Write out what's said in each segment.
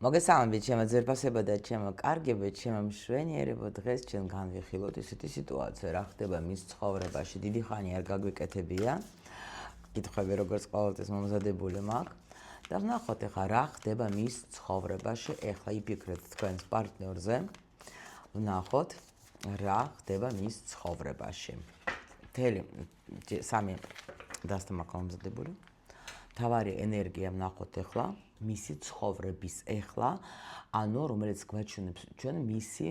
მოგესალმებით ჩემო ძერფასებო და ჩემო კარგებო, ჩემო მშვენიერებო, დღეს ჩვენ განვიხილოთ ისეთი სიტუაცია, რა ხდება მის ცხოვრებაში, დიდი ხანი არ გაგვიკეთებია. კითხვები როგორც ყოველთვის მომზადებული მაქვს და ვნახოთ ახლა რა ხდება მის ცხოვრებაში, ახლა იფიქრეთ თქვენს პარტნიორზე. ვნახოთ რა ხდება მის ცხოვრებაში. მთელი სამი დასტა მაქვს მომზადებული. თავარი ენერგია ვნახოთ ახლა მისი ცხოვრების ახლა, ანუ რომელიც გვაჩვენებს ჩვენ მისი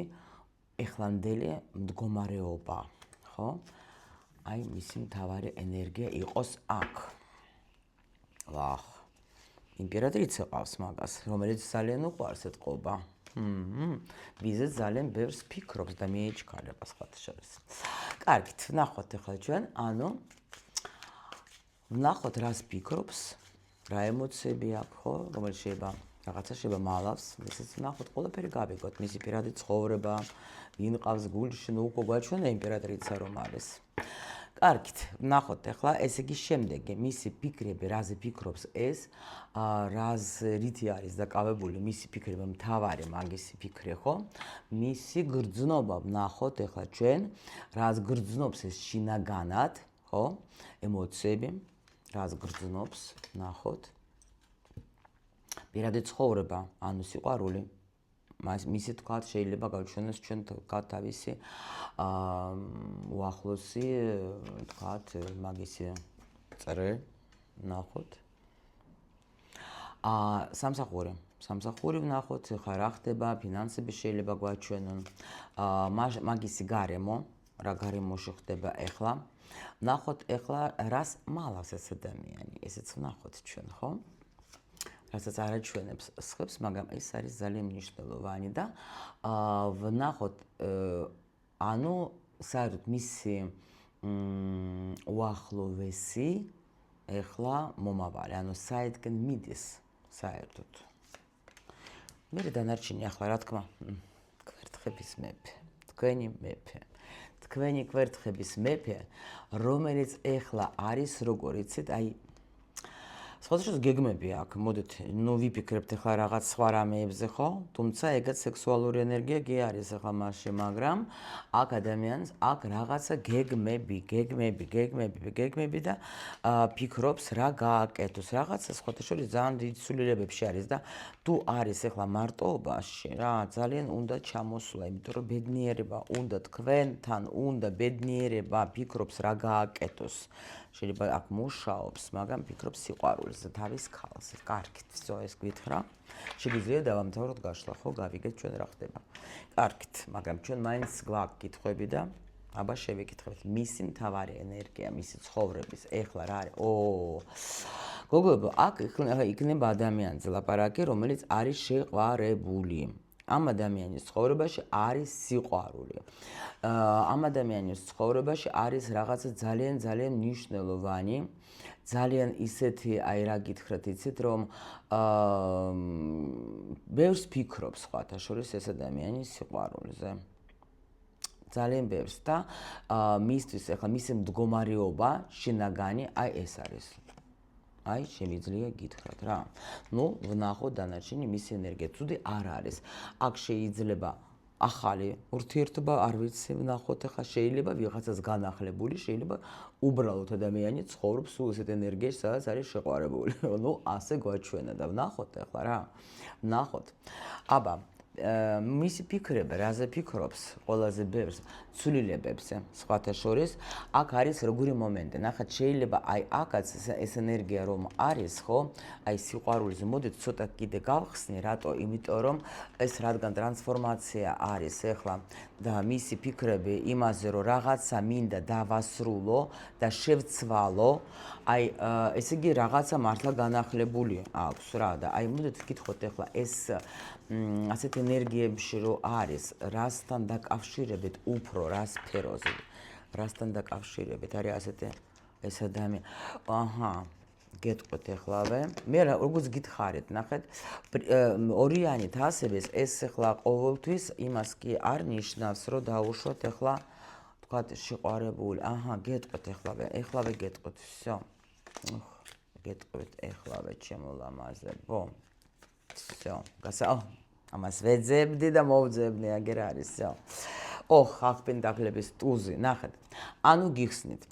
ეხლანდელი მდგომარეობა, ხო? აი მისი მთავარი ენერგია იყოს აქ. ვახ. იმპერატრიცა ყავს მაგას, რომელიც ძალიან უყვარს ეთყობა. ვიზეც ძალიან ბევრს ფიქრობს და მიეჩქარება სხვათა შორის. კარგით, ვნახოთ ახლა ჩვენ, ანუ ვნახოთ რას ფიქრობს, რა ემოციები აქვს, ხო, რომელიც შეიძლება რაღაცა შეიძლება მალავს, ისიც ვნახოთ, ყველაფერი გავიგოთ, მისი პირადი ცხოვრება, ვინ ყავს გულში, ნუ უკვე გვაჩვენა იმპერატრიცა რომ არის. კარგით, ვნახოთ ახლა, ესე იგი შემდეგი, მისი ფიქრები, რაზე ფიქრობს ეს, რითი არის დაკავებული მისი ფიქრება, მთავარი მაგისი ფიქრი, ხო? მისი გრძნობა ვნახოთ ახლა ჩვენ, რას გრძნობს ეს შინაგანად, ხო? ემოციები რას გრძნობს, ნახოთ. პირადი ცხოვრება, ანუ სიყვარული. მისი თქვათ შეიძლება გავჩვენოს ჩვენ თქვათ თავისი უახლოსი, თქვათ მაგისი წრე, ნახოთ. სამსახური ვნახოთ, ხა რა ხდება, ფინანსები შეიძლება გვაჩვენონ. მაგისი გარემო, რა გარემოში ხდება ახლა. ვნახოთ ახლა რას მალავს ეს ადამიანი, ესეც ვნახოთ ჩვენ, ხო? რასაც არაჩვენებს სხვებს, მაგრამ ეს არის ძალიან მნიშვნელოვანი და ვნახოთ, ანუ საერთოდ მისი უახლოვესი ახლა მომავალი, ანუ საერთგან მიდის საერთოდ. მე დანარჩენი ახლა რა თქმა, კვერთხების მეფე, თქვენი მეფე. თქვენი კვერთხების მეფე, რომელიც ახლა არის, როგორ იცით, აი სხვადასხვა გეგმები აქვს. მოდით, ნუ ვიფიქრებთ ახლა რაღაც სხვა რამეებზე, ხო? თუმცა ეგაც სექსუალური ენერგია კი არის ახლა მასში, მაგრამ აქ ადამიანს აქ რაღაცა გეგმები და ფიქრობს რა გააკეთოს. რაღაცა სხვათა შორის ძალიან დიდ ცვლილებებში არის და თუ არის ახლა მარტოობაში, რა ძალიან უნდა ჩამოსვლა, იმიტომ რომ ბედნიერება უნდა თქვენთან, უნდა ბედნიერება, ფიქრობს რა გააკეთოს. შეიძლება აქ მუშაობს, მაგრამ ფიქრობს სიყვარულს და თავის ქალს. კარგით, всё ეს გითხრა. შეგვიძლია დავამთავროთ გაშლა, ხო, გავიგეთ ჩვენ რა ხდება. კარგით, მაგრამ ჩვენ მაინც გვაქვს კითხვები და აბა შევიკითხებთ. მისი მთავარი ენერგია, მისი ცხოვრების ახლა რა არის? გოგოებო, აქ იქნება ადამიანზე ლაპარაკი, რომელიც არის შეყვარებული. ამ ადამიანის ცხოვრებაში არის სიყვარული. ამ ადამიანის ცხოვრებაში არის რაღაცა ძალიან მნიშვნელოვანი, ძალიან ისეთი, აი რა გითხრათ, იცით, რომ ბევრს ფიქრობს სხვათა შორის ეს ადამიანი სიყვარულზე. ძალიან ბევრს და მისთვის ახლა მისი მდგომარეობა შინაგანი, აი ეს არის. აი, შემიძლია გითხრათ რა. ნუ, ვნახოთ დანარჩენი მისი ენერგია. ცუდი არ არის. აქ შეიძლება ახალი ურთიერთობა, არ ვიცი, ვნახოთ ახლა შეიძლება ვიღაცას განახლებული, შეიძლება უბრალოდ ადამიანი ცხოვრობს სულ ესეთ ენერგიაში, სადაც არის შეყვარებული. ნუ, ასე გვაჩვენა და ვნახოთ ახლა რა. ვნახოთ. აბა მისი ფიქრება, რაზე ფიქრობს, ყველაზე ბევრს ცვლილებებზე, სხვათა შორის, აქ არის როგორი მომენტი. ნახეთ, შეიძლება აი აქაც ეს ენერგია რომ არის, ხო? აი სიყვარულის მოდით ცოტა კიდე გავხსნი, რატო? იმიტომ რომ ეს რადგან ტრანსფორმაცია არის ახლა და მისი ფიქრები იმაზე რომ რაღაცა მინდა დავასრულო და შევცვალო, აი ესე იგი რაღაცა მართლა განახლებული აქვს რა და აი მოდით ვკითხოთ ახლა ეს ასეთ ენერგიებში რო არის, რასთან დაკავშირებით უფრო, რა სფეროზე, რასთან დაკავშირებით არის ასეთი ეს ადამიანი. აჰა, გეტყვით ახლავე. მე როგორც გითხარით, ნახეთ, ორიანით ასევე ეს ახლა ყოველთვის იმას კი არ ნიშნავს, რომ დაუშვათ ახლა თქვათ შეყვარებული. აჰა, გეტყვით ახლავე გეტყვით, всё. გეტყვით ახლავე ჩემო ლამაზებო. всё. ამას ვეძებდი და მოვძებნი, აგერ არის, всё. ხალხ პენტაკლების ტუზი, ნახეთ. ანუ გიხსნით.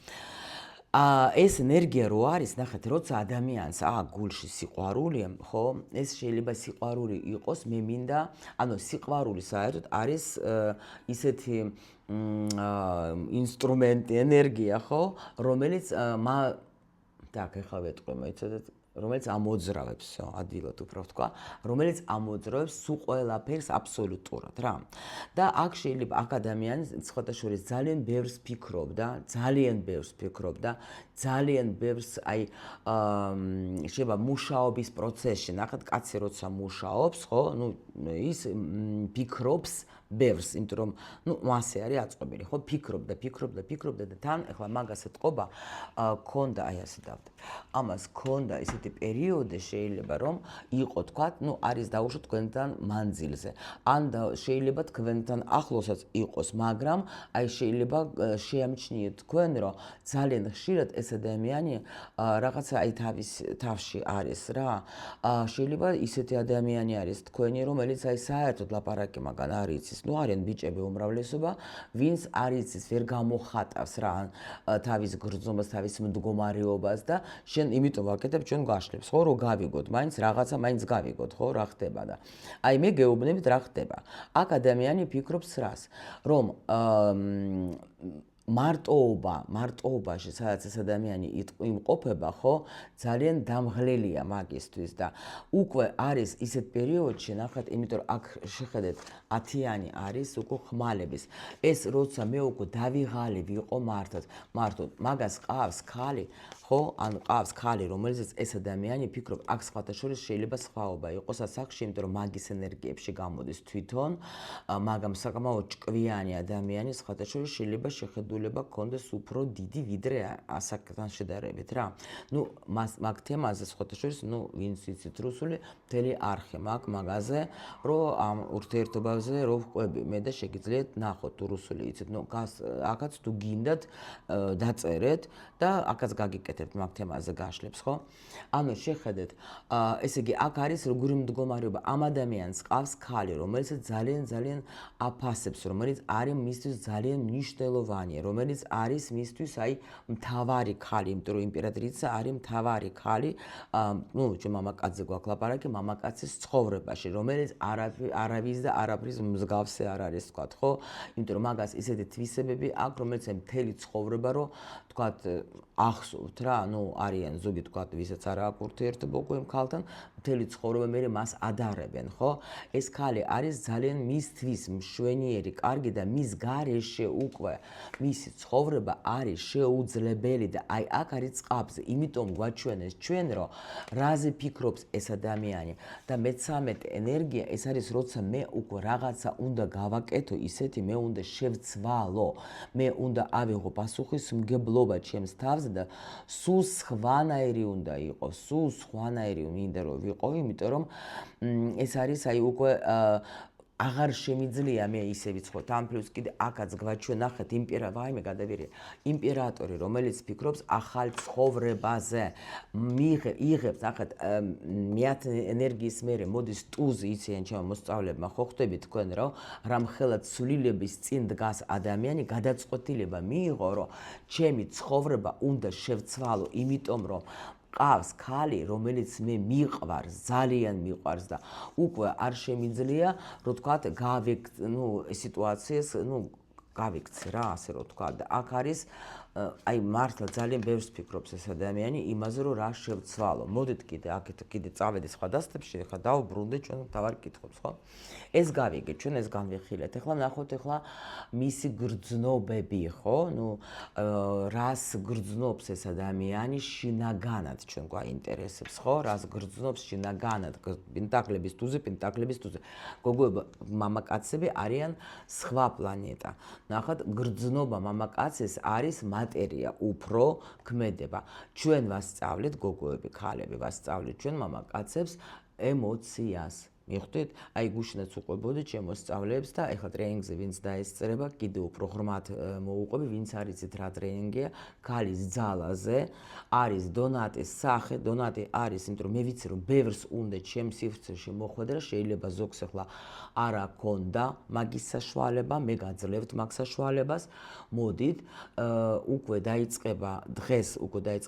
ეს ენერგია რო არის, ნახეთ, როცა ადამიანს გულში სიყვარულია, ხო? ეს შეიძლება სიყვარული იყოს, მე მინდა, ანუ სიყვარული საერთოდ არის ისეთი ინსტრუმენტი, ენერგია, ხო? რომელიც ეხლა ვეტყვი, მოიცადეთ, რომელიც ამოძრავებს, ადვილად უფრო ვთქვა, რომელიც ამოძრავებს სულ ყველაფერს აბსოლუტურად, რა. და აქ შეიძლება აქ ადამიანი სხვადასხვა ძალიან ბევრს ფიქრობდა, ძალიან ბევრს შეიძლება მუშაობის პროცესში, ნახეთ, კაცი როცა მუშაობს, ხო, ის ფიქრობს ბევრს, იმიტომ რომ მასე არის აწყობილი, ხო, ფიქრობდა და თან ეხლა მაგას ეთყობა, ქონდა ასე დავდებ. ამას ქონდა ისეთი პერიოდი შეიძლება რომ იყო, თქვათ, არის დაუშვათ თქვენთან მანძილზე. ან შეიძლება თქვენთან ახლოსაც იყოს, მაგრამ შეიძლება შეამჩნიეთ თქვენ, რომ ძალიან ხშირად ეს ადამიანი რაღაცა თავის თავში არის რა. შეიძლება ისეთი ადამიანი არის თქვენი, რომელიც საერთოდ ლაპარაკი მაგან არ იცის. არიან ბიჭები უმრავლესობა, ვინც არ იცის, ვერ გამოხატავს რა თავის გრძნობას, თავის მდგომარეობას და შენ იმიტომ ვაკეთებ, ჩვენ გაშლებს, ხო, რომ გავიგოთ, რაღაცა მაინც გავიგოთ, ხო, რა ხდება და მე გეუბნებით რა ხდება. აქ ადამიანი ფიქრობს რას, რომ მარტოობაში, სადაც ეს ადამიანი იმყოფება, ხო, ძალიან დამღლელია მაგისთვის და უკვე არის ისეთ პერიოდში, ნახეთ, იმიტომ რომ აქ შეხედეთ 10-იანი არის უკვე ხმალების. ეს როცა მე უკვე დავიღალი ვიყო მართოდ, მაგას ყავს ხალი, ხო, ან ყავს ხალი, რომელზეც ეს ადამიანი ფიქრობ, აქ სხვათაშორის შეიძლება სხვაობა იყოს ასახში, იმიტომ რომ მაგის ენერგიებში გამოდის თვითონ, მაგრამ საკმაოდ ჭკვიანი ადამიანი სხვათაშორის შეიძლება შეხედულება გქონდეს უფრო დიდი ვიდრე ასაკთან შედარებით რა. მაგ თემაზე სხვათაშორის, ვინც იცით რუსული, მთელი არხი მაქვს მაგაზე, რომ ამ ურთიერთობაზე რო ვყვები, მე და შეგიძლიათ ნახოთ თუ რუსული იცით, აქაც თუ გინდათ დაწერეთ და აქაც გაგიკეთებთ მაგ თემაზე გაშლებს, ხო? ანუ შეხედეთ, ესე იგი, აქ არის როგორი მდგომარეობა, ამ ადამიანს ყავს ხალი, რომელიც ძალიან აფასებს, რომელიც არის მისთვის ძალიან მნიშვნელოვანია, რომელიც არის მისთვის მთავარი ხალი, იმიტომ რომ იმპერატრიცა არის მთავარი ხალი, ჩვენ მამაკაცზე გვაქვს ლაპარაკი, მამაკაცის ცხოვრებაში, რომელიც არავის და არაფრის მსგავსი არ არის, თქვათ, ხო? იმიტომ რომ მაგას ისეთი თვისებები აქვს, რომელიც მთელი ცხოვრება რო თქვათ ახსოვთ რა, არიან ზოგი თქვათ, ვისაც არ აქვს ურთიერთობა უკვე იმ ქალთან, მთელი ცხოვრება მერე მას ადარებენ, ხო? ეს ქალი არის ძალიან მისთვის მშვენიერი, კარგი და მის გარეშე უკვე მისი ცხოვრება არის შეუძლებელი და აქ არის წყაბზე. იმიტომ გვაჩვენეს ჩვენ, რომ რაზე ფიქრობს ეს ადამიანი და მე-13 ენერგია ეს არის, როცა მე უკვე რაღაცა უნდა გავაკეთო, ისეთი მე უნდა შევცვალო, მე უნდა ავიღო პასუხისმგებლობა ჩემს თავზე და სულ სხვანაირი უნდა იყოს, სულ სხვანაირი მინდა რომ ვიყო, იმიტომ რომ ეს არის უკვე აღარ შემიძლია მე ისე ვიცხოთ. ამ პლუს კიდე აქაც გვაჩვენ, ნახეთ, იმპერატორი, რომელიც ფიქრობს ახალ ცხოვრებაზე, იღებს, ნახეთ, მეათე ენერგიის მერე მოდის ტუზი, იციან ჩემო მოსწავლეებმა, ხო ხვდებით თქვენ, რომ რამხელა ცვლილების წინ დგას ადამიანი, გადაწყვეტილება მიიღო, რომ ჩემი ცხოვრება უნდა შევცვალო, იმიტომ რომ ყავს ხალი, რომელიც მე მიყვარს, ძალიან მიყვარს და უკვე არ შემიძლია, რომ თქვათ, სიტუაციას, გავიქცე რა, ასე რომ თქვა და აქ არის მართლა ძალიან ბევრს ფიქრობს ეს ადამიანი იმაზე, რომ რა შევცვალო. მოდით კიდე წავედი სხვა დასტებში, ხა დავუბრუნდეთ ჩვენ თავარ კითხვებს, ხო? ეს გავიგეთ, ჩვენ ეს განვიხილეთ. ეხლა ნახოთ, ეხლა მისი გრძნობები, ხო? რას გრძნობს ეს ადამიანი შინაგანად ჩვენ გვაინტერესებს, ხო? რას გრძნობს შინაგანად? პენტაკლების ტუზე. გოგოება, მამაკაცები არიან სხვა პლანეტა. ნახოთ, გრძნობა მამაკაცის არის მატერია უფრო ქმედება. ჩვენ ვასწავლეთ, გოგოები, ქალები ვასწავლეთ ჩვენ მამაკაცებს ემოციას. მიხვდით? აი გუშინაც უყვებოდით ჩემო სწავლებს და ეხლა ტრენინგზე ვინც დაესწრება, კიდე უფრო ღრმად მოუყვები, ვინც არ იცით რა ტრენინგია, ქალის ძალაზე არის დონატის სახე, დონატი არის, იმიტომ რომ მე ვიცი რომ ბევრს უნდა ჩემ სივრცეში მოხვედრა, შეიძლება ზოგს ეხლა არ აქონდა მაგის საშუალება, მე გაძლევთ მაგ საშუალებას, მოდით, უკვე დაიწყება დღეს,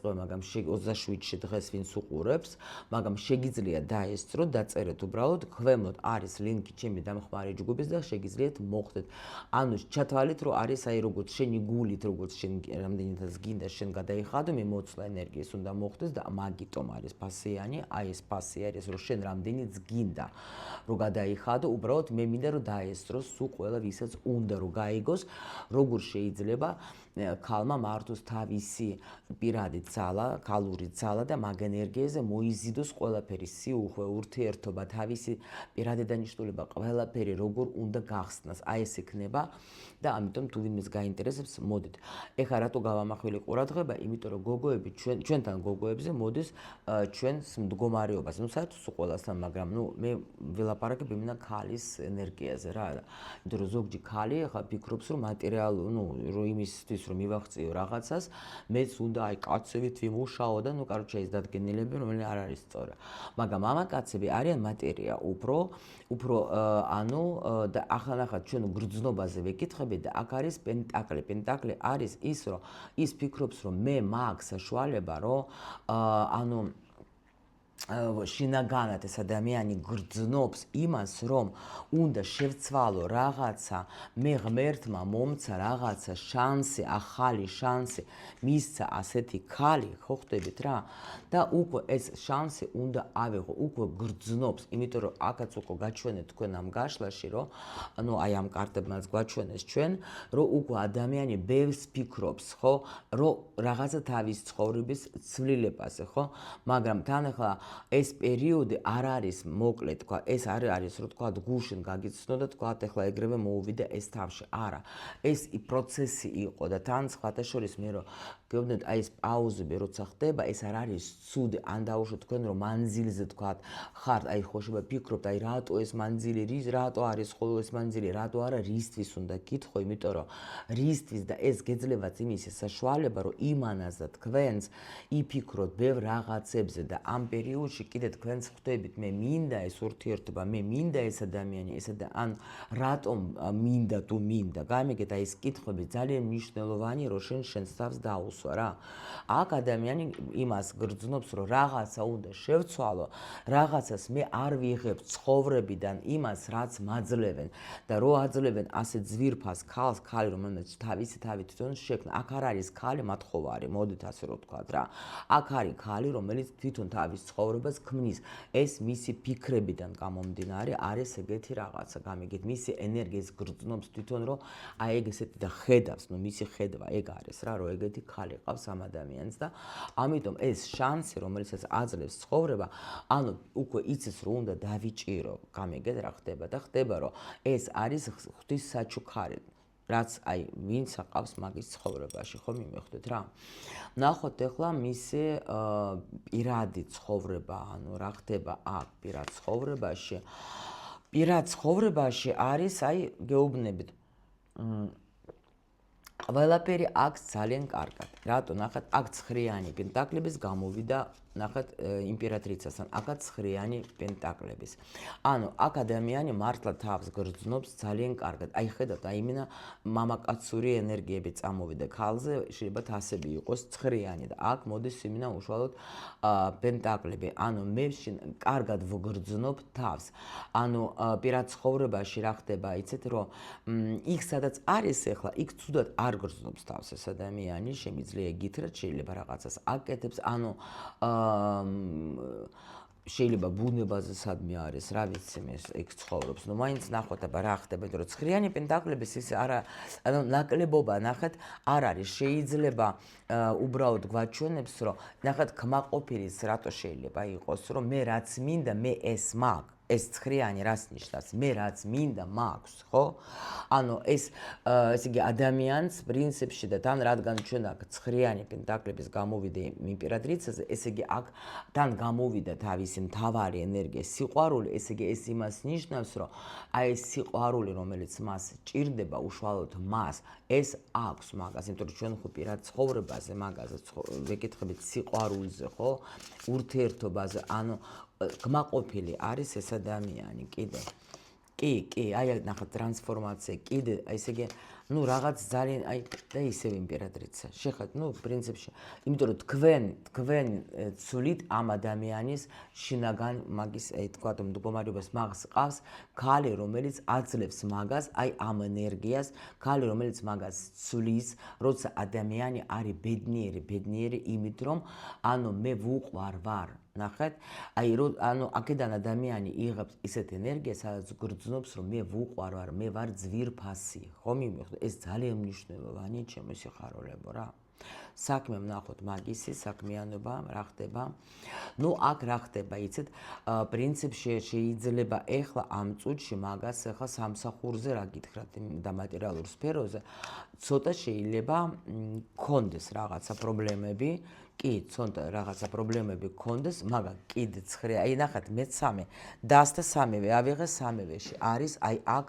მაგრამ 27-ში დღეს ვინც უყურებს, მაგრამ შეგიძლია დაესწროთ, დაწერეთ უბრალოდ, ქვემოთ არის ლინკი ჩემი დამხმარე ჯგუფის და შეგიძლიათ მოხვდეთ. ანუ ჩათვალეთ, რომ არის აი როგორც შენი გულით, როგორც შენ რამდენადაც გინდა შენ გადაიხადო, მე მოცლა ენერგიას უნდა მოხვდეს და მაგიტომ არის ფასიანი, აი ეს ფასი არის, რომ შენ რამდენიც გინდა, რომ გადაიხადო, უბრალოდ მე მინდა რომ დაესწროს სულ ყველა ვისაც უნდა რომ გაიგოს, როგორ შეიძლება ქალმა მართოს თავისი პირადი ძალა, ქალური ძალა და მაგ ენერგიაზე მოიზიდოს ყველაფერი, სიუხვე, ურთიერთობა, თავისი პირადი დანიშნულება, ყველაფერი როგორ უნდა გახსნას. აი ეს იქნება და ამიტომ თუ ვინმეს გაინტერესებს, მოდით. ეხლა რატო გავამახვილე ყურადღება? იმიტომ რომ გოგოები ჩვენთან გოგოებზე მოდის ჩვენს მდგომარეობას. ნუ საერთოდ სულ ყველასთან, მაგრამ ნუ მე ვილაპარაკებ იმენა ქალის ენერგიაზე რა. იმიტომ რომ ზოგჯი ქალი ეხლა ფიქრობს რომ მატერიალურ, ნუ რომ იმისთვის რომ მივაღწიო რაღაცას, მეც უნდა აი კაცებით ვიმუშაო და ნუ კაროჩე ეს დადგენილები რომელიც არ არის სწორა. მაგრამ მამაკაცები არიან მატერია უფრო ანუ და ახლა ჩვენ გრძნობაზე ვეკითხებით და აქ არის პენტაკლი. პენტაკლი არის ის რომ ის ფიქრობს რომ მე მაქვს საშუალება რომ ანუ შინაგანად ეს ადამიანი გრძნობს იმას, რომ უნდა შევცვალო რაღაცა, მე ღმერთმა მომცა რაღაცა შანსი, ახალი შანსი, მისცა ასეთი ქალი, ხო ხვდებით რა? და უკვე ეს შანსი უნდა ავიღო, უკვე გრძნობს, იმიტომ რომ აქაც უკვე გაჩვენეთ თქვენ ამ გაშლაში, რომ ანუ აი ამ კარტებმაც გვაჩვენეს ჩვენ, რომ უკვე ადამიანი ბევრს ფიქრობს, ხო, რომ რაღაცა თავის ცხოვრების ცვლილებაზე, ხო? მაგრამ თან ახლა ეს პერიოდი არ არის მოკლე, თქვა, ეს არ არის, რომ თქვა, გუშინ გაგიცნო და თქვა, ეხლა ეგრევე მოუვიდა ეს თავში. არა, ეს პროცესი იყო და თან სხვათა შორის მე რომ გეუბნეთ, აი ეს პაუზები როცა ხდება, ეს არ არის ცუდი, ან დაუშვათ თქვენ რომ მანძილზე თქვა, ხართ, აი ხო შეიძლება ფიქრობთ, აი რატო ეს მანძილი, რატო არის ხოლო ეს მანძილი, რატო არა რისთვის უნდა გითხო, იმიტომ რომ რისთვის და ეს გეძლევათ იმის საშუალება, რომ იმანაზად თქვენს იფიქროთ ბევრ რაღაცებზე და ამ პერიოდში კიდე თქვენც ხვდებით, მე მინდა ეს ურთიერთობა, მე მინდა ეს ადამიანი, ან რატომ მინდა თუ მინდა. გამიგეთ, აი ეს კითხვები ძალიან მნიშვნელოვანია, რომ შენს თავს დაუსვა რა. აქ ადამიანი იმას გრძნობს, რომ რაღაცა უნდა შევცვალო, რაღაცას მე არ ვიღებ ცხოვრებიდან იმას, რაც მაძლევენ და რო აძლევენ ასე ძვირფას ქალს, ქალი რომელმაც თავისი თავით თვითონ შექმნა. აქ არ არის ქალი მათხოვარი, მოდით ასე რომ ვთქვათ რა. აქ არის ქალი, რომელიც თვითონ თავის ცხოვრებას ქმნის. ეს მისი ფიქრებიდან გამომდინარე არის ეგეთი რაღაცა, გამიგეთ, მისი ენერგიის გრძნობს თვითონ, რომ აი ეგ ესეთი და ხედავს, ნუ მისი ხედვა ეგ არის რა, რომ ეგეთი ქალი ყავს ამ ადამიანს და ამიტომ ეს შანსი, რომელსაც აძლევს ცხოვრება, ანუ უკვე იცის, რომ უნდა დავიჭირო, გამიგეთ რა ხდება და ხდება, რომ ეს არის ღვთის საჩუქარი. რაც აი ვინც აყავს მაგის ცხოვრებაში, ხო მიმეხვდეთ რა. ნახოთ ახლა მისი პირადი ცხოვრება, ანუ რა ხდება აქ პირად ცხოვრებაში. პირად ცხოვრებაში არის აი გეუბნებით. ყველაფერი აქ ძალიან კარგად. რატო? ნახეთ, აქ ცხრიანი პენტაკლების გამოვიდა, ნახეთ იმპერატრიცასთან, აქაც ცხრიანი პენტაკლების. ანუ აქ ადამიანი მართლა თავს გრძნობს ძალიან კარგად. აი ხედავთ, აი იმენა მამაკაცური ენერგიები წამოვიდა ქალზე, შეიძლება ასები იყოს ცხრიანი და აქ მოდის იმენა უშუალოდ პენტაკლები. ანუ მე კარგად ვგრძნობ თავს. ანუ პირად ცხოვრებაში რა ხდება, იცით, რომ იქ სადაც არის ახლა, იქ ცუდად არ გრძნობს თავს ეს ადამიანი, შემიძლია იგითხრათ, შეიძლება რაღაცას აკეთებს, ანუ შეიძლება ბუნებაზე სადმე არის, რა ვიცი მე ეგ ცხოვრობს. ნუ მაინც ნახოთ აბა რა ხდება, იმიტომ რომ ცხრიანი პენტაკლების ის არა, ანუ ნაკლებობა ნახეთ არ არის. შეიძლება უბრალოდ გვაჩვენებს, რომ ნახეთ კმაყოფილის რატო შეიძლება იყოს, რომ მე რაც მინდა, მე ეს მაგ. ეს ცხრიანი რას ნიშნავს? მე რაც მინდა მაქვს, ხო? ანუ ეს ესე იგი ადამიანს პრინციპში და თან რადგან ჩვენ აქ ცხრიანი პენტაკლების გამოვიდა იმპერატრიცაზე, ესე იგი აქ თან გამოვიდა თავისი მთავარი ენერგია, სიყვარული, ესე იგი ეს იმას ნიშნავს, რომ აი ეს სიყვარული, რომელიც მას ჭირდება უშუალოდ მას, ეს აქვს მაგას, იმიტომ რომ ჩვენ ხო პირად ცხოვრებაზე მაგაზე ვეკითხებით სიყვარულზე, ხო? ურთიერთობაზე, ანუ გმაყოფილი არის ეს ადამიანი კიდე. კი, აი ნახეთ ტრანსფორმაცია, კიდე, ესე იგი, ну, რაღაც ძალიან, აი და ისევ იმპერატრიცა. შეხეთ, ну, პრინციპში, იმიტომ რომ თქვენ ცვლით ამ ადამიანის შინაგან მაგის, აი თქვა, მდგომარეობას მაგას ყავს, ქალი, რომელიც აძლევს მაგას, აი ამ ენერგიას, ქალი, რომელიც მაგას ცვლის, როცა ადამიანი არის ბედნიერი, იმით რომ, ანუ მე ვუყვარ ვარ. ნახეთ, აი ანუ აქედან ადამიანი იღებს ისეთ ენერგიას, სადაც გრძნობს, რომ მე ვუყვარ ვარ, მე ვარ ძვირფასი, ხო მივხვდით? ეს ძალიან მნიშვნელოვანია ჩემი სიხარულებო რა. საქმე ვნახოთ მაგისი, საქმიანობა, რა ხდება? ნუ აქ რა ხდება, იცით? პრინციპში შეიძლება ეხლა ამ წუთში მაგას ეხლა სამსახურზე რა გითხრათ და მატერიალურ სფეროზე, ცოტა შეიძლება გქონდეს რაღაცა პრობლემები. კი, ცოტა რაღაცა პრობლემები გქონდეს, მაგრამ კიდე ცხრა, აი ნახეთ, მე 3 დასთა 3-ვე, ავიღე 3-ვეში. არის აი აქ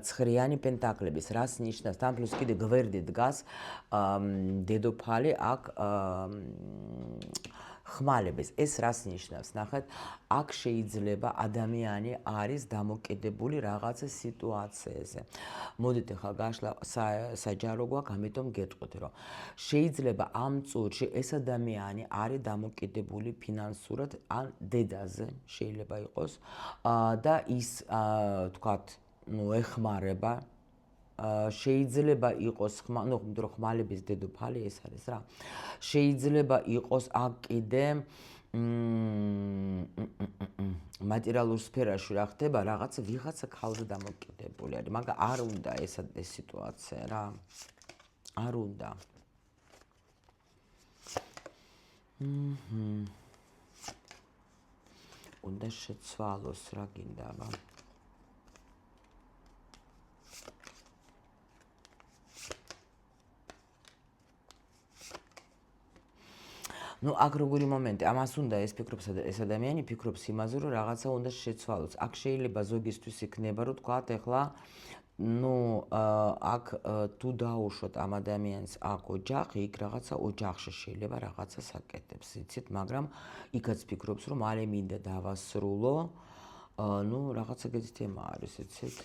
ცხრიანი პენტაკლების, რას ნიშნავს? თან პლუს კიდე გვერდი დგას დედოფალი აქ ხმალების. ეს რას ნიშნავს? ნახეთ, აქ შეიძლება ადამიანი არის დამოკიდებული რაღაცა სიტუაციაზე. მოდით ახლა გაშლა საჯარო გვაქვს, ამიტომ გეტყვით, რომ შეიძლება ამ წუთში ეს ადამიანი არის დამოკიდებული ფინანსურად ან დედაზე შეიძლება იყოს და ის თქვათ, ну, ეხმარება შეიძლება იყოს ხმალების დედოფალი ეს არის რა. შეიძლება იყოს აქ კიდე მატერიალურ სფეროში რა ხდება, რაღაცა ვიღაცა ქალზე დამოკიდებული არის, მაგრამ არ უნდა ეს სიტუაცია რა. არ უნდა. უნდა შეცვალოს რა გინდა, აბა. ну, აქ როგორი მომენტი, ამას უნდა ეს ფიქრობს ეს ადამიანი ფიქრობს იმაზე, რომ რაღაცა უნდა შეცვალოს. აქ შეიძლება ზოგისთვის იქნება, რომ თქვათ ახლა, ну, აქ თუ დაუშვათ ამ ადამიანს აქ ოჯახი, იქ რაღაცა ოჯახში შეიძლება რაღაცას აკეთებს, იცით, მაგრამ იქაც ფიქრობს, რომ მალე მინდა დავასრულო, ну, რაღაცა გეთი თემა არის, იცით.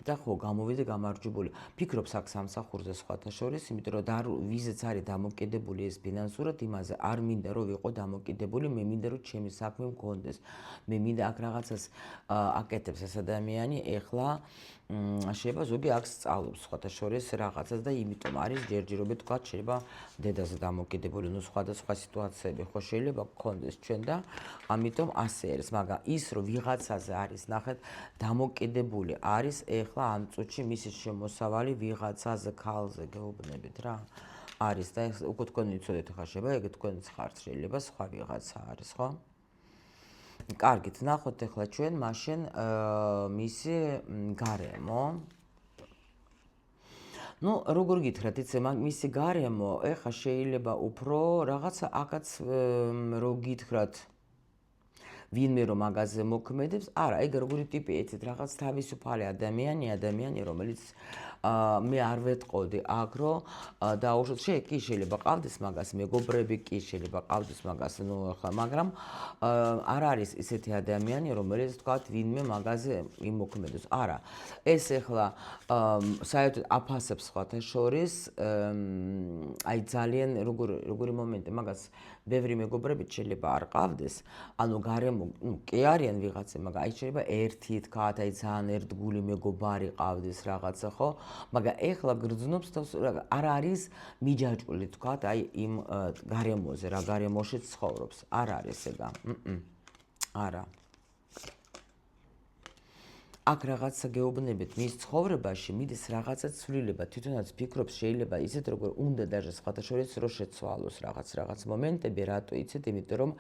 და ხო, გამოვიდა გამარჯვებული. ფიქრობს აქ სამსახურზე სხვათა შორის, იმიტომ რომ ვიზეც არის დამოკიდებული ეს ფინანსურად იმაზე, არ მინდა რომ ვიყო დამოკიდებული, მე მინდა რომ ჩემი საქმე მქონდეს. მე მინდა აქ რაღაცას აკეთებს ეს ადამიანი, ეხლა შეიძლება ზოგი აქ სწავლობს სხვათა შორის რაღაცას და იმიტომ არის ჯერჯერობით თქვა შეიძლება დედაზე დამოკიდებული, ну, სხვადასხვა სიტუაციები ხო შეიძლება გქონდეს ჩვენ და ამიტომ ასე არის, მაგრამ ის რომ ვიღაცაზე არის, ნახეთ, დამოკიდებული არის ეხლა ამ წუთში მისი შემოსავალი ვიღაცაზე ქალზე გეუბნებით რა. არის და უკვე თქვენ იცოდეთ ხა შეიძლება ეგ თქვენც ხართ შეიძლება სხვა ვიღაცა არის, ხო? კარგით, ნახოთ ახლა ჩვენ მაშინ მისი გარემო. ну, როგორ გითხრათ, იცი, მისი გარემო, ეხლა შეიძლება უფრო რაღაცა აქაც რო გითხრათ ვინმე რომ მაგაზე მოქმედებს, არა, ეგ როგორი ტიპი, იცით, რაღაც თავისუფალი ადამიანი, რომელიც მე არ ვეტყოდი აქ რომ დაუშვათ კი შეიძლება ყავდეს მაგას მეგობრები, კი შეიძლება ყავდეს მაგას, ну, ახლა, მაგრამ არ არის ისეთი ადამიანი, რომელიც თქვათ ვინმე მაგაზე იმოქმედებს. არა, ეს ახლა საერთოდ აფასებს სხვათა შორის, აი ძალიან როგორი მომენტი, მაგას ბევრი მეგობრებით შეიძლება არ ყავდეს, ანუ გარემო, ну, კი არიან ვიღაცა, მაგრამ აი შეიძლება ერთი თქვათ, აი ძალიან ერთგული მეგობარი ყავდეს რაღაცა, ხო? მაგრამ ეხლა გრძნობს თავს არ არის მიჯაჭვული თქვათ, აი იმ გარემოზე, რა გარემოში ცხოვრობს. არ არის ეგა. არა. აქ რაღაცა გეუბნებით მის ცხოვრებაში მიდის რაღაცა ცვლილება, თვითონაც ფიქრობს შეიძლება ისეთ როგორ უნდა დაჟე სხვათა შორის რო შეცვალოს რაღაც მომენტები, რატო იცით, იმიტომ რომ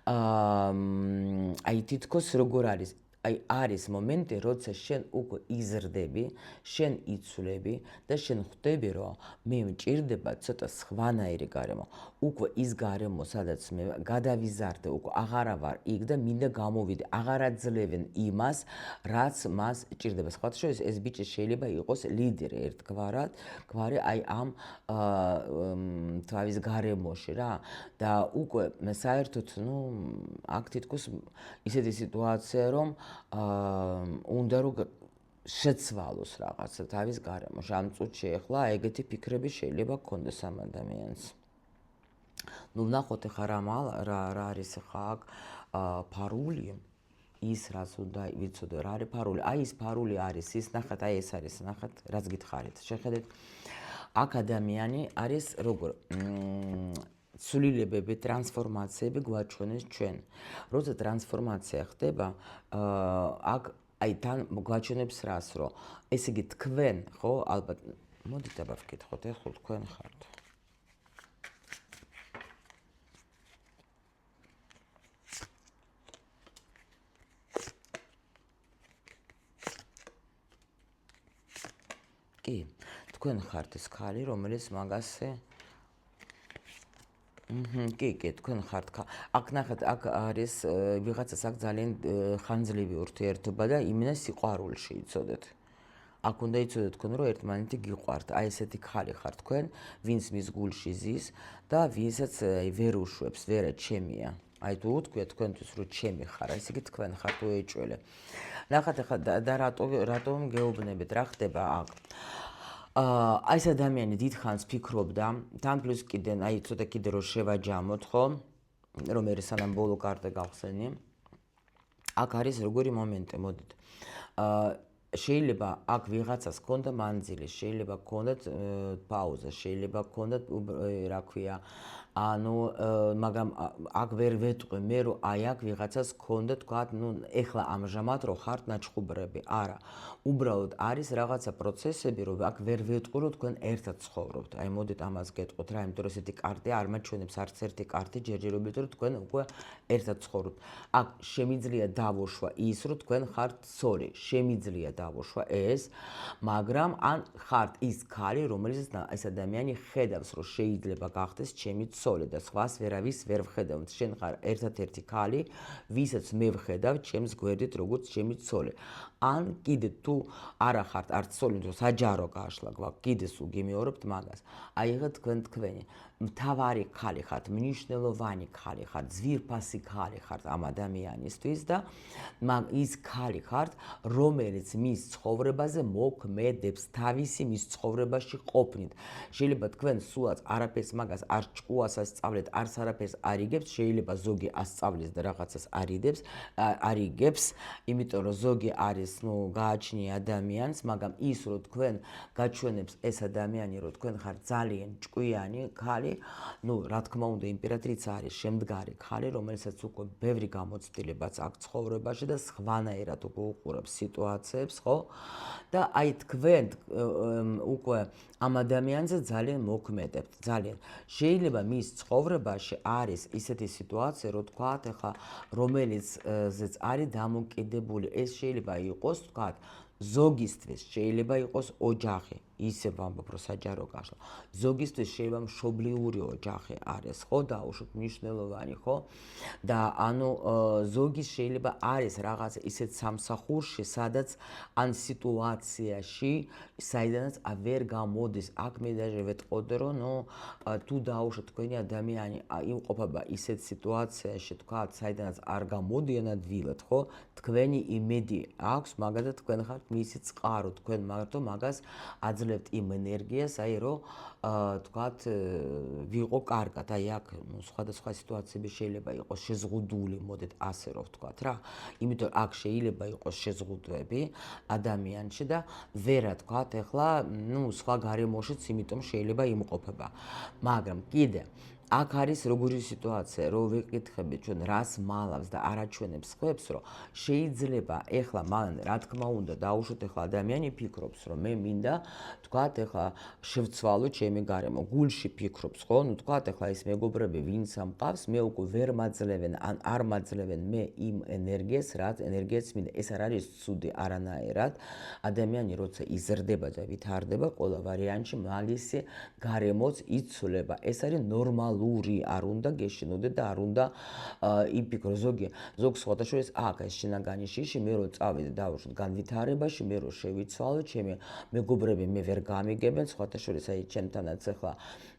აი თითქოს როგორ არის აი არის მომენტი, როცა შენ უკვე იზრდები, შენ იცვლები და შენ ხვდები, რომ მე მჭირდება ცოტა სხვანაირი გარემო. უკვე ის გარემო, სადაც მე გადავიზარდე, უკვე აღარა ვარ იქ და მინდა გამოვიდე. აღარ აძლევენ იმას, რაც მას ჭირდება. სხვათა შორის ეს ბიჭი შეიძლება იყოს ლიდერი ერთგვარად, გვარი აი ამ თავის გარემოში რა და უკვე საერთოდ აქ თითქოს ისეთი სიტუაცია რომ უნდა რომ შეცვალოს რაღაცა თავის გარემოში. ამ წუთში ახლა ეგეთი ფიქრები შეიძლება გქონდეს ამ ადამიანს. ნახოთ ახლა რა არის ახლა აქ ფარული ის რაც უნდა ვიცოდე რა არის ფარული. აი ეს ფარული არის ის ნახეთ აი ეს არის ნახეთ რაც გითხარით. შეხედეთ აქ ადამიანი არის როგორ ცვლილებები, ტრანსფორმაციები გვაჩვენეს ჩვენ. როცა ტრანსფორმაცია ხდება, აქ აი თან გვაჩვენებს რას, რომ ესე იგი თქვენ, ხო, ალბათ მოდით აბა ვკითხოთ, ეხლა თქვენ ხართ. კი, თქვენ ხართ ეს ქალი, რომელიც მაგასე კი, თქვენ ხართ. აქ ნახეთ, აქ არის ვიღაცას აქ ძალიან ხანძლივი ურთიერთობა და იმენა სიყვარულში იცოდეთ. აქ უნდა იცოდეთ თქვენ, რომ ერთმანეთი გიყვართ. აი ესეთი ხალი ხართ თქვენ, ვინც მის გულში ზის და ვინცაც ვერ უშვებს, ვერა ჩემია. აი თუ უთქვიათ თქვენთვის, რომ ჩემი ხარ, ესე იგი თქვენ ხართ უეჭველე. ნახეთ ახლა და რატომ გეუბნებით, რა ხდება აქ? აი ეს ადამიანი დიდხანს ფიქრობდა, თან პლუს კიდე, აი ცოტა კიდე რომ შევაჯამოთ, ხო? რომ მე სანამ ბოლო კარტა გავხსენი. აქ არის როგორი მომენტი, მოდით. შეიძლება აქ ვიღაცას ქონდა მანძილი, შეიძლება ქონდათ პაუზა, შეიძლება ქონდათ რა ქვია, ანუ მაგრამ აქ ვერ ვეტყვი მე რომ აი აქ ვიღაცას ქონდა თქვა, ეხლა ამჟამად რო ხართ ნაჩხუბრები, არა. უბრალოდ არის რაღაცა პროცესები, რომ აქ ვერ ვეტყვი რომ თქვენ ერთად ცხოვრობთ. აი მოდით ამას გეტყვით რა, იმიტომ რომ ესეთი კარტი არ მაჩვენებს არც ერთი კარტი ჯერჯერობით რომ თქვენ უკვე ერთად ცხოვრობთ. აქ შემიძლია დავოშვა ის რომ თქვენ ხართ ცოლი, შემიძლია დავოშვა ეს, მაგრამ ან ხართ ის ქალი, რომელიც ეს ადამიანი ხედავს რომ შეიძლება გახდეს ჩემი ცოლი და სხვას ვერავის ვერ ვხედავთ. შენ ხარ ერთადერთი ქალი, ვისაც მე ვხედავ ჩემს გვერდით როგორც ჩემი ცოლი. ან კიდე თუ არა ხართ არც ცოლი, თუ საჯარო გაშლა გვაქვს, კიდე სულ გიმეორებთ მაგას. აი ეხლა თქვენი მთავარი ქალი ხართ, მნიშვნელოვანი ქალი ხართ, ძვირფასი ქალი ხართ ამ ადამიანისთვის და ის ქალი ხართ, რომელიც მის ცხოვრებაზე მოქმედებს, თავისი მის ცხოვრებაში ყოფნით. შეიძლება თქვენ სულაც არაფერს მაგას არ ჭკუას ასწავლეთ, არც არაფერს არ იგებთ, შეიძლება ზოგი ასწავლის და რაღაცას არ იგებს, იმიტომ რომ ზოგი არის, გააჩნია ადამიანს, მაგრამ ის რომ თქვენ გაჩვენებს ეს ადამიანი, რომ თქვენ ხართ ძალიან ჭკვიანი ქალი, რა თქმა უნდა, იმპერატრიცა არის შემდგარი ქალი, რომელსაც უკვე ბევრი გამოცდილებაც აქვს ცხოვრებაში და სხვანაირად უკვე უყურებს სიტუაციებს, ხო? და აი თქვენ უკვე ამ ადამიანზე ძალიან მოქმედებთ, ძალიან. შეიძლება მის ცხოვრებაში არის ისეთი სიტუაცია, რომ თქვათ, ახლა რომელიცაც არის დამოკიდებული, ეს შეიძლება იყოს, თქვათ, ზოგისთვის შეიძლება იყოს ოჯახი, ისე ვამბობ, რომ საჯარო გაშლა. ზოგისთვის შეიძლება მშობლიური ოჯახი არის, ხო, დაუშვათ მნიშვნელოვანი, ხო? და ანუ ზოგის შეიძლება არის რაღაც ისეთ სამსახურში, სადაც ან სიტუაციაში, საიდანაც ვერ გამოდის. აქ მე დაჟე ვეტყოდე, რომ თუ დაუშვათ თქვენი ადამიანი იმყოფება ისეთ სიტუაციაში, თქვათ, საიდანაც არ გამოდიან ადვილად, ხო? თქვენი იმედი აქვს, მაგალითად თქვენ ხართ მისი წყარო, თქვენ მარტო მაგას აძლევთ იმ ენერგიას, აი რომ თქვათ ვიყო კარგად, აი აქ სხვადასხვა სიტუაციები შეიძლება იყოს შეზღუდული, მოდით ასე რომ ვთქვათ რა. იმიტომ აქ შეიძლება იყოს შეზღუდვები ადამიანში და ვერა თქვათ ახლა სხვა გარემოშიც, იმიტომ შეიძლება იმყოფება. მაგრამ კიდე აქ არის როგორი სიტუაცია, რომ ვიკითხებით ჩვენ რას მალავს და არაჩვენებს ხვებს, რომ შეიძლება ეხლა მან რა თქმა უნდა დაუშვოთ ეხლა ადამიანი ფიქრობს, რომ მე მინდა თქვათ ეხლა შევცვალო ჩემი გარემო, გულში ფიქრობს, ხო? ნუ თქვათ ეხლა ის მეგობრები ვინც ამყავს, მე უკვე ვერ მაძლევენ ან არ მაძლევენ მე იმ ენერგიას, რაც ენერგიაც მინდა. ეს არ არის ცუდი არანაირად. ადამიანი როცა იზრდება და ვითარდება, ყველა ვარიანტში მაგისი გარემოც იცვლება. ეს არის ნორმალური, არ უნდა გეშინოდეთ და არ უნდა იფიქრო ზოგ სხვადასხვა აქ ეს შინაგანი შიში, მე რო წავიდე დავუშვათ განვითარებაში, მე რო შევიცვალო, ჩემი მეგობრები მე ვერ გამიგებენ, სხვადასხვა აი ჩემთანაც ახლა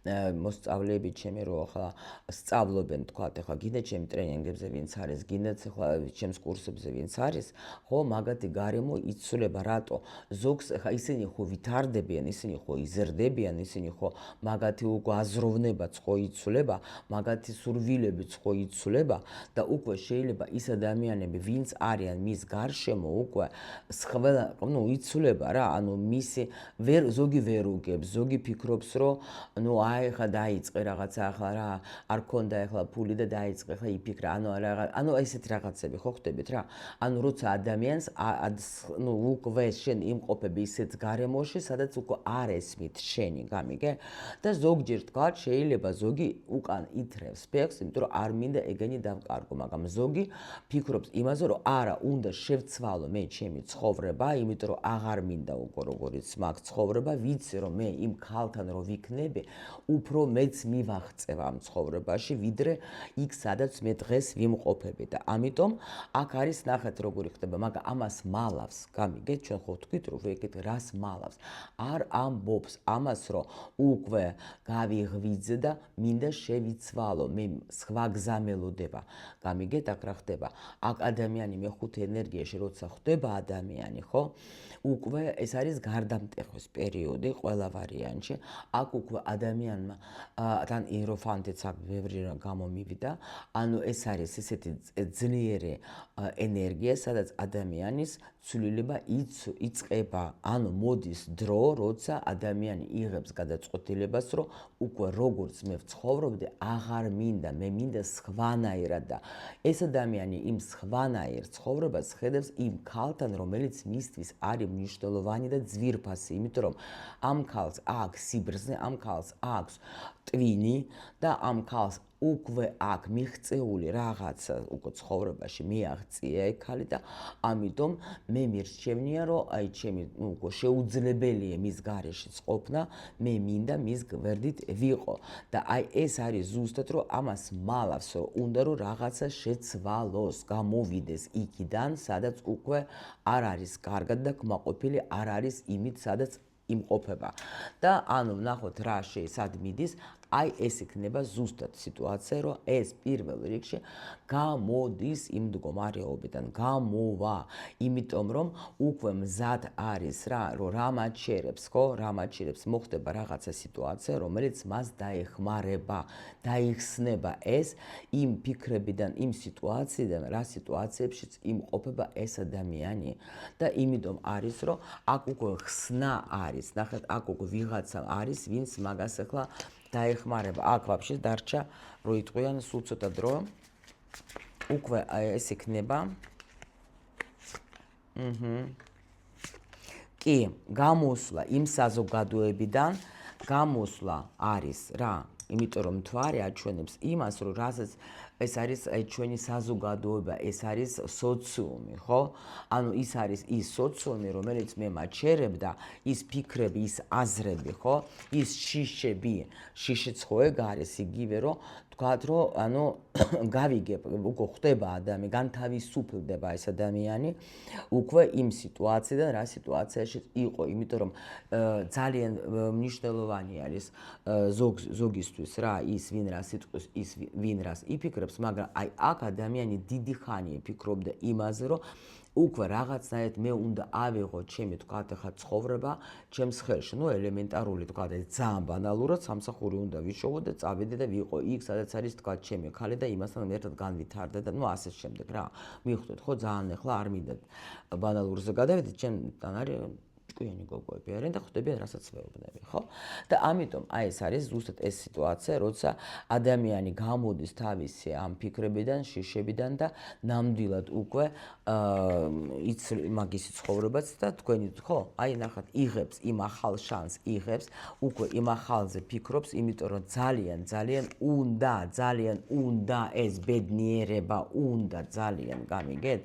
მოსწავლეები ჩემი რო ახლა სწავლობენ, თქვათ ახლა გინდა ჩემი ტრენინგებზე ვინც არის, გინდაც ახლა ჩემს კურსებზე ვინც არის, ხო, მაგათი გარემო იცვლება, რატო? ზოგს ახლა ისინი ხო ვითარდებიან, ისინი ხო იზრდებიან, ისინი ხო მაგათი უკვე აზროვნებაც ხო იცვლება, მაგათი სურვილებიც ხო იცვლება და უკვე შეიძლება ის ადამიანები, ვინც არიან მის გარშემო, უკვე ყველა, ნუ იცვლება რა, ანუ მისი ზოგი ვერ უგებს, ზოგი ფიქრობს, რომ ნუ აი ხა დაიწყე რაღაცა ახლა რა, არ ქონდა ახლა ფული და დაიწყე ახლა იფიქრა, ანუ ესეთ რაღაცები ხო ხდებით რა. ანუ როცა ადამიანს ნუ უკვე შენ იმყოფები ისეთ გარემოში, სადაც უკვე არ ესმით შენი, გამიგე? და ზოგჯერ თქვა შეიძლება ზოგი უკან ითრევს ფეხს, იმიტომ რომ არ მინდა ეგენი დავკარგო, მაგრამ ზოგი ფიქრობს იმაზე, რომ არა, უნდა შევცვალო მე ჩემი ცხოვრება, იმიტომ რომ აღარ მინდა უკვე როგორიც მაგ ცხოვრება, ვიცი რომ მე იმ ქალთან რო ვიქნები, უფრო მეც მივაღწევ ამ ცხოვრებაში, ვიდრე იქ სადაც მე დღეს ვიმყოფები და ამიტომ აქ არის ნახეთ როგორი ხდება, მაგრამ ამას მალავს, გამიგეთ, ჩვენ ხო ვთქვით რომ ვეკეთ რას მალავს. არ ამბობს ამას, რომ უკვე გავიღვიძე და მინდა შევიცვალო, მე სხვა გზა მელოდება. გამიგეთ, აქ რა ხდება? აქ ადამიანი მეხუთე ენერგიაში როცა ხდება ადამიანი, ხო? უკვე ეს არის გარდამტეხვის პერიოდი ყველა ვარიანტში. აქ უკვე ადამიანმა თან იეროფანტიც აქ ბევრი გამომივიდა. ანუ ეს არის ესეთი ძლიერი ენერგია, სადაც ადამიანის ცვლილება იწყება. ანუ მოდის დრო, როცა ადამიანი იღებს გადაწყვეტილებას, რომ უკვე როგორც მე ვცხოვრობდი, აღარ მინდა, მე მინდა სხვანაირად და ეს ადამიანი იმ სხვანაირ ცხოვრებას ხედავს იმ ქალთან, რომელიც მისთვის არის მნიშვნელოვანი და ძვირფასი, იმიტომ რომ ამ ქალს აქვს სიბრძნე, ამ ქალს აქვს ტვინი და ამ ქალს უკვე აქ მიღწეული რაღაცა უკვე ცხოვრებაში მიაღწია ეგ ქალი და ამიტომ მე მირჩევნია რომ აი ჩემი უკვე შეუძლებელია მის გარეშეც ყოფნა, მე მინდა მის გვერდით ვიყო და აი ეს არის ზუსტად რომ ამას მალავს რომ უნდა რომ რაღაცა შეცვალოს, გამოვიდეს იქიდან, სადაც უკვე არ არის კარგად და კმაყოფილი არ არის იმით, სადაც იმყოფება და ანუ ნახოთ რა სად მიდის, აი ეს იქნება ზუსტად სიტუაცია, რომ ეს პირველ რიგში გამოდის იმ მდგომარეობიდან, გამოვა, იმიტომ რომ უკვე მზად არის რა, რომ რამაჩერებს, ხო, რამაჩერებს მოხდება რაღაცა სიტუაცია, რომელიც მას დაეხმარება, დაიხსნება ეს იმ ფიქრებიდან, იმ სიტუაციიდან, რა სიტუაციებშიც იმყოფება ეს ადამიანი და იმიტომ არის, რომ აქ უკვე ხსნა არის, ნახეთ, აქ უკვე ვიღაცა არის, ვინც მაგას ახლა დაეხმარება. აქ ვაფშე დარჩა რო იტყვიან სულ ცოტა დრო. უკვე ეს იქნება. კი, გამოსვლა იმ საზოგადოებიდან, გამოსვლა არის რა, იმიტომ რომ მთვარე აჩვენებს იმას, რომ რასაც ეს არის ჩვენი საზოგადოება, ეს არის სოციუმი, ხო? ანუ ის არის ის სოციუმი, რომელიც მე მაჩერებდა, ის ფიქრები, ის აზრები, ხო? ის შიშები, შიშიც ხო ეგ არის იგივე, რომ თქვათ, რომ ანუ გავიგებ, უკვე ხდება ადამიანი, განთავისუფლდება ეს ადამიანი, უკვე იმ სიტუაციიდან, რა სიტუაციაში იყო, იმიტომ რომ ძალიან მნიშვნელოვანი არის ზოგისთვის რა, ის ვინ რას იტყვის, ის ვინ რას იფიქრებს, მაგრამ აი აქ ადამიანი დიდი ხანია ფიქრობდა იმაზე, რომ უკვე რაღაცნაირად მე უნდა ავიღო ჩემი თქვათ ახლა ცხოვრება ჩემს ხელში, ნუ ელემენტარული თქვათ ეს ძალიან ბანალურად სამსახური უნდა ვიშოვო და წავიდე და ვიყო იქ, სადაც არის თქვათ ჩემი ხალი და იმასთან ერთად განვითარდე და ნუ ასე შემდეგ რა. მიხვდეთ ხო ძალიან ახლა არ მინდა ბანალურზე გადავიდეთ, ჩემთან არის ჭკვიანი გოგოები არიან და ხვდებიან რასაც ვეუბნები, ხო? და ამიტომ აი ეს არის ზუსტად ეს სიტუაცია, როცა ადამიანი გამოდის თავისი ამ ფიქრებიდან, შიშებიდან და ნამდვილად უკვე მაგისი ცხოვრებაც და თქვენი ხო, აი ნახეთ, იღებს იმ ახალ შანსს, იღებს უკვე იმ ახალზე ფიქრობს, იმიტომ რომ ძალიან უნდა ეს ბედნიერება უნდა ძალიან გამიგეთ,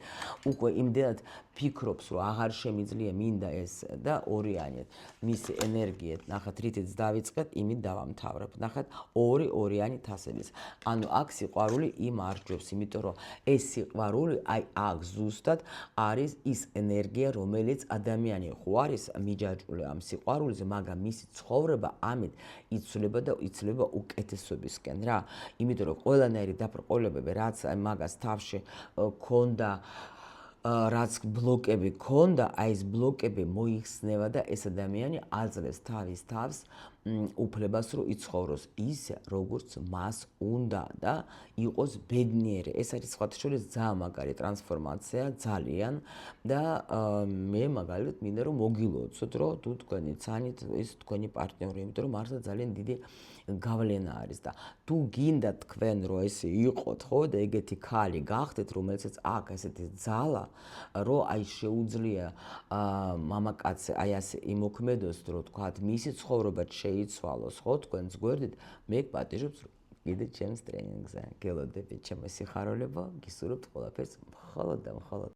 უკვე იმდენად ფიქრობს, რომ აღარ შემიძლია მინდა ეს და ორიანით მისი ენერგიით, ნახეთ, რითიც დავიწყეთ, იმით დავამთავრებ. ნახეთ, ორიანი თასების. ანუ აქ სიყვარული იმარჯვებს, იმიტომ რომ ეს სიყვარული აი აქ ზუსტად არის ის ენერგია, რომელიც ადამიანი ხო არის მიჯაჭვული ამ სიყვარულზე, მაგრამ მისი ცხოვრება ამით იცვლება და იცვლება უკეთესობისკენ რა. იმიტომ რომ ყველანაირი დაბრკოლებები, რაც მაგას თავში ქონდა, რაც ბლოკები ქონდა, აი ეს ბლოკები მოიხსნება და ეს ადამიანი აძლევს თავის თავს უფლებას, რომ იცხოვროს ისე, როგორც მას უნდა და იყოს ბედნიერი. ეს არის სხვათა შორის ძალიან მაგარი ტრანსფორმაცია, ძალიან და მე მაგალითად მინდა რომ მოგილოცოთ, რომ თუ თქვენი ცანით ის თქვენი პარტნიორი, იმიტომ რომ მართლა ძალიან დიდი გავლენა არის და თუ გინდა თქვენ რომ ესე იყოთ, ხო და ეგეთი ქალი გახდეთ, რომელსაც აქვს ესეთი ძალა, რომ აი შეუძლია მამაკაცი აი ასე იმოქმედოს, რომ თქვათ მისი ცხოვრებაც შეიცვალოს, ხო თქვენს გვერდით, მე გპატიჟებს რომ კიდე ჩემს ტრენინგზე გელოდებით ჩემო სიხარულებო, გისურვებთ ყველაფერს მხოლოდ და მხოლოდ